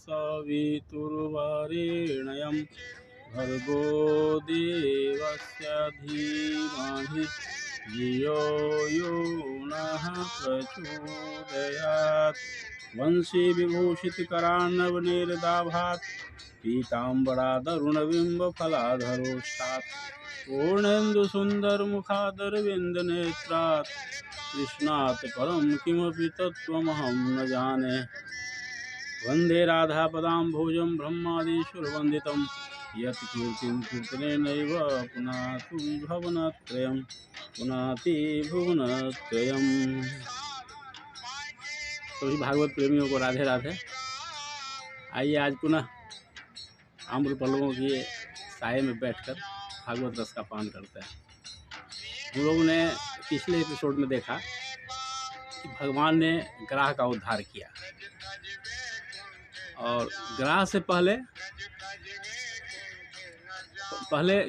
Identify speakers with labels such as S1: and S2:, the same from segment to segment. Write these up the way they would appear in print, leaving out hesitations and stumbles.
S1: सवितुर्वरेण्यं भर्गो देवस्य धीमहि धियो यो नः प्रचोदयात्। वंशी विभूषितकरान्नवनीरदाभात् पीताम्बरादरुणबिम्बफलाधरोष्ठात् पूर्णेन्दुसुन्दरमुखादरविन्दनेत्रात् कृष्णात् परं किमपि तत्त्वमहं न जाने। वन्दे राधापदाम्भोजं ब्रह्मादीश्वरवन्दितं यत् कीर्तिं कीर्तनेनैव पुनातु भुवनत्रयं पुनाति भुवनत्रयम्। सभी भागवत प्रेमियों को राधे राधे। आइए आज पुनः आम्र पल्लवों के साये में बैठकर भागवत रस का पान करते हैं। हम लोगों ने पिछले एपिसोड में देखा कि भगवान ने ग्राह का उद्धार किया और ग्राह से पहले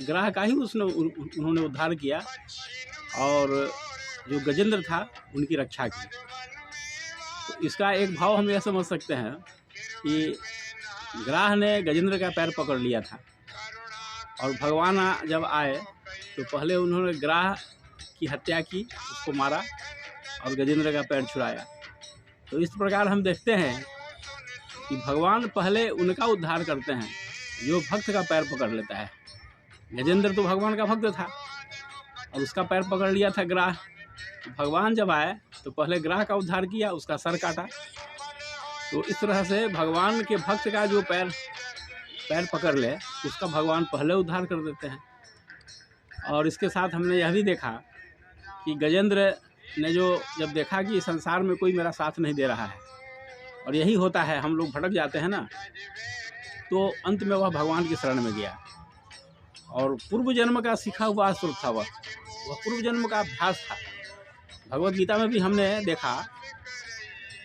S1: ग्राह का ही उन्होंने उद्धार किया और जो गजेंद्र था उनकी रक्षा की। तो इसका एक भाव हम यह समझ सकते हैं कि ग्राह ने गजेंद्र का पैर पकड़ लिया था और भगवान जब आए तो पहले उन्होंने ग्राह की हत्या की, उसको मारा और गजेंद्र का पैर छुड़ाया। तो इस प्रकार हम देखते हैं कि भगवान पहले उनका उद्धार करते हैं जो भक्त का पैर पकड़ लेता है। गजेंद्र तो भगवान का भक्त था और उसका पैर पकड़ लिया था ग्राह। तो भगवान जब आए तो पहले ग्राह का उद्धार किया, उसका सर काटा। तो इस तरह से भगवान के भक्त का जो पैर पकड़ ले उसका भगवान पहले उद्धार कर देते हैं। और इसके साथ हमने यह भी देखा कि गजेंद्र ने जब देखा कि संसार में कोई मेरा साथ नहीं दे रहा है और यही होता है, हम लोग भटक जाते हैं ना, तो अंत में वह भगवान की शरण में गया और पूर्व जन्म का सीखा हुआ अस्त्र था। वह पूर्व जन्म का अभ्यास था। भगवत गीता में भी हमने देखा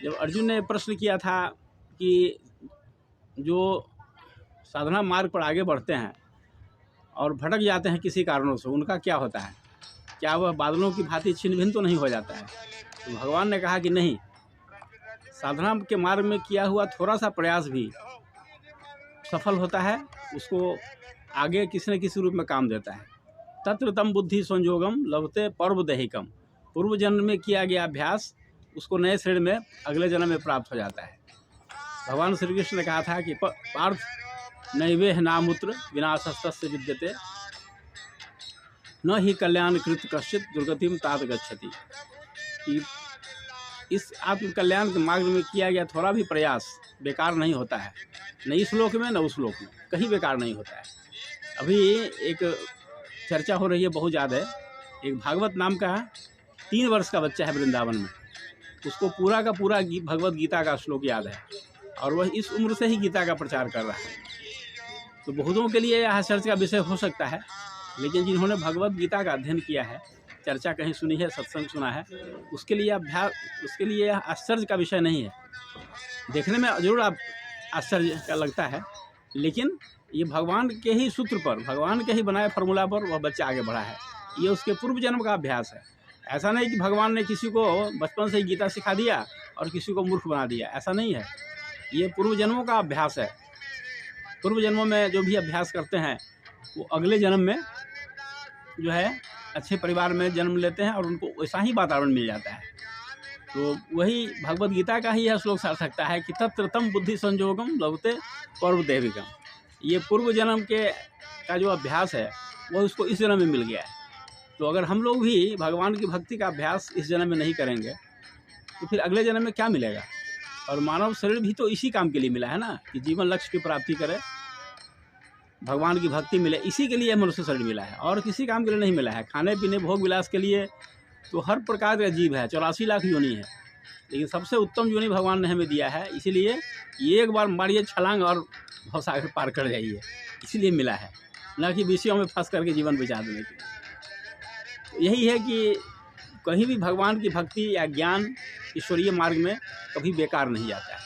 S1: जब अर्जुन ने प्रश्न किया था कि जो साधना मार्ग पर आगे बढ़ते हैं और भटक जाते हैं किसी कारणों से, उनका क्या होता है, क्या वह बादलों की भांति छिन्न भिन्न तो नहीं हो जाता है। तो भगवान ने कहा कि नहीं, साधना के मार्ग में किया हुआ थोड़ा सा प्रयास भी सफल होता है, उसको आगे किसी न किसी रूप में काम देता है। तत्र तम बुद्धि संयोगम लभते पर्व दैहिकम। पूर्व जन्म में किया गया अभ्यास उसको नए शरीर में अगले जन्म में प्राप्त हो जाता है। भगवान श्री कृष्ण ने कहा था कि पार्थ नैवेह नामूत्र विनाशस्तस्य विद्यते न ही कल्याण कृत कश्चित दुर्गतिम तात गच्छति। कि इस आत्म कल्याण के मार्ग में किया गया थोड़ा भी प्रयास बेकार नहीं होता है, न इस लोक में न उस लोक में, कहीं बेकार नहीं होता है। अभी एक चर्चा हो रही है बहुत ज़्यादा, एक भागवत नाम का 3 वर्ष का बच्चा है वृंदावन में, उसको पूरा का पूरा भगवत गीता का श्लोक याद है और वह इस उम्र से ही गीता का प्रचार कर रहा है। तो बहुतों के लिए यह आश्चर्य का विषय हो सकता है, लेकिन जिन्होंने भगवत गीता का अध्ययन किया है, चर्चा कहीं सुनी है, सत्संग सुना है, उसके लिए यह आश्चर्य का विषय नहीं है। देखने में जरूर आश्चर्य का लगता है, लेकिन ये भगवान के ही सूत्र पर, भगवान के ही बनाए फार्मूला पर वह बच्चा आगे बढ़ा है। ये उसके पूर्व जन्म का अभ्यास है। ऐसा नहीं कि भगवान ने किसी को बचपन से ही गीता सिखा दिया और किसी को मूर्ख बना दिया, ऐसा नहीं है। ये पूर्व जन्मों का अभ्यास है। पूर्व जन्मों में जो भी अभ्यास करते हैं वो अगले जन्म में जो है अच्छे परिवार में जन्म लेते हैं और उनको वैसा ही वातावरण मिल जाता है। तो वही भगवत गीता का ही यह श्लोक सार्थकता है कि तत्र तम बुद्धि संयोगम लभते पर्व दैविकम। ये पूर्व जन्म का जो अभ्यास है वह उसको इस जन्म में मिल गया है। तो अगर हम लोग भी भगवान की भक्ति का अभ्यास इस जन्म में नहीं करेंगे तो फिर अगले जन्म में क्या मिलेगा। और मानव शरीर भी तो इसी काम के लिए मिला है ना, कि जीवन लक्ष्य की प्राप्ति करे, भगवान की भक्ति मिले, इसी के लिए मनुष्य शरीर मिला है और किसी काम के लिए नहीं मिला है। खाने पीने भोग विलास के लिए तो हर प्रकार का जीव है, 84 लाख योनि है, लेकिन सबसे उत्तम योनि भगवान ने हमें दिया है। इसीलिए एक बार मारिए छलांग और भवसागर पार कर जाइए, इसीलिए मिला है, न कि विषयों में फंस करके जीवन बिता देने के लिए। तो यही है कि कहीं भी भगवान की भक्ति या ज्ञान ईश्वरीय मार्ग में कभी बेकार नहीं जाता है।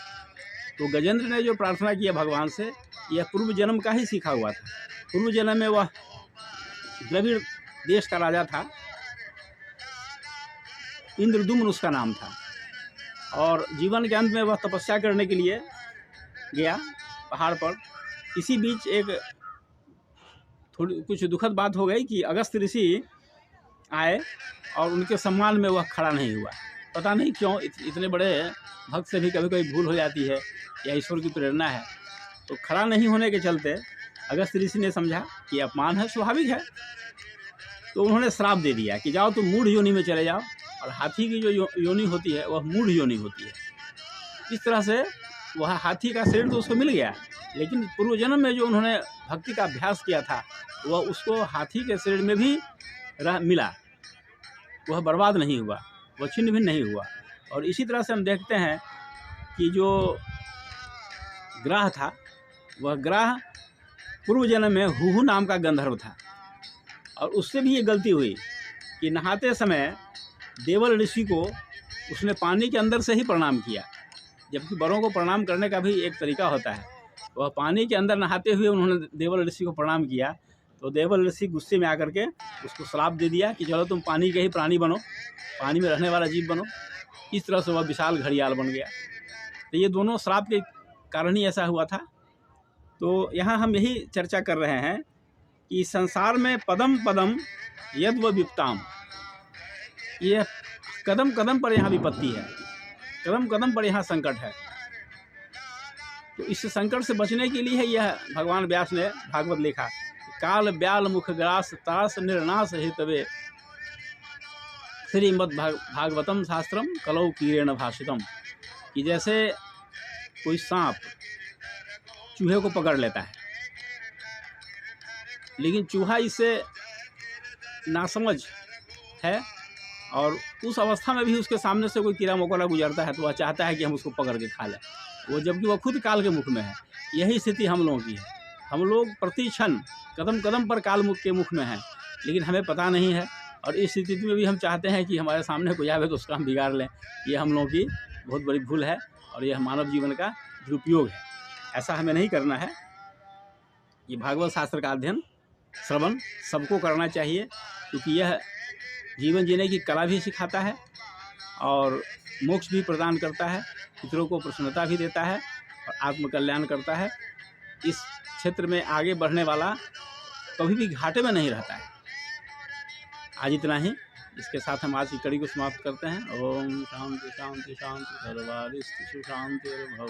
S1: तो गजेंद्र ने जो प्रार्थना किया भगवान से, यह पूर्व जन्म का ही सीखा हुआ था। पूर्व जन्म में वह द्रविड़ देश का राजा था, इंद्रदुम्न उसका नाम था, और जीवन के अंत में वह तपस्या करने के लिए गया पहाड़ पर। इसी बीच एक थोड़ी कुछ दुखद बात हो गई कि अगस्त ऋषि आए और उनके सम्मान में वह खड़ा नहीं हुआ। पता नहीं क्यों, इतने बड़े भक्त से भी कभी कभी भूल हो जाती है या ईश्वर की प्रेरणा है। तो खड़ा नहीं होने के चलते अगस्त ऋषि ने समझा कि अपमान है, स्वाभाविक है, तो उन्होंने श्राप दे दिया कि जाओ तुम मूढ़ योनि में चले जाओ। और हाथी की जो योनि होती है वह मूढ़ योनि होती है। इस तरह से वह हाथी का शरीर तो उसको मिल गया, लेकिन पूर्व जन्म में जो उन्होंने भक्ति का अभ्यास किया था वह उसको हाथी के शरीर में भी मिला, वह बर्बाद नहीं हुआ, वह छिन्न भिन्न नहीं हुआ। और इसी तरह से हम देखते हैं कि जो ग्राह था, वह ग्राह पूर्व जन्म में हुहु नाम का गंधर्व था। और उससे भी ये गलती हुई कि नहाते समय देवल ऋषि को उसने पानी के अंदर से ही प्रणाम किया, जबकि बड़ों को प्रणाम करने का भी एक तरीका होता है। वह पानी के अंदर नहाते हुए उन्होंने देवल ऋषि को प्रणाम किया, तो देवल ऋषि गुस्से में आकर के उसको श्राप दे दिया कि चलो तुम पानी के ही प्राणी बनो, पानी में रहने वाला जीव बनो। इस तरह से वह विशाल घड़ियाल बन गया। तो ये दोनों श्राप के कारण ही ऐसा हुआ था। तो यहाँ हम यही चर्चा कर रहे हैं कि संसार में पदम पदम यद व विपताम, ये कदम कदम पर यहाँ विपत्ति है, कदम कदम पर यहाँ संकट है। तो इस संकट से बचने के लिए यह भगवान व्यास ने भागवत लिखा, काल ब्याल मुख ग्रास तास निर्नाश हितवे श्रीमद् भागवतम शास्त्रम कलौ कीरेण भाषितम। कि जैसे कोई सांप चूहे को पकड़ लेता है, लेकिन चूहा इससे नासमझ है, और उस अवस्था में भी उसके सामने से कोई कीड़ा मकोड़ा गुजरता है तो वह चाहता है कि हम उसको पकड़ के खा लें, वो जबकि वह खुद काल के मुख में है। यही स्थिति हम लोगों की है। हम लोग प्रति क्षण कदम कदम पर काल मुख के मुख में हैं, लेकिन हमें पता नहीं है। और इस स्थिति में भी हम चाहते हैं कि हमारे सामने कोई आवे तो उसका हम बिगाड़ लें। ये हम लोगों की बहुत बड़ी भूल है और यह मानव जीवन का दुरुपयोग है। ऐसा हमें नहीं करना है। ये भागवत शास्त्र का अध्ययन श्रवण सबको करना चाहिए, क्योंकि यह जीवन जीने की कला भी सिखाता है और मोक्ष भी प्रदान करता है, पितरों को प्रसन्नता भी देता है और आत्मकल्याण करता है। इस क्षेत्र में आगे बढ़ने वाला कभी भी घाटे में नहीं रहता है। आज इतना ही, इसके साथ हम आज की कड़ी को समाप्त करते हैं। ओम शांति शांति शांति सर्वारिष्ट सुशांति भव।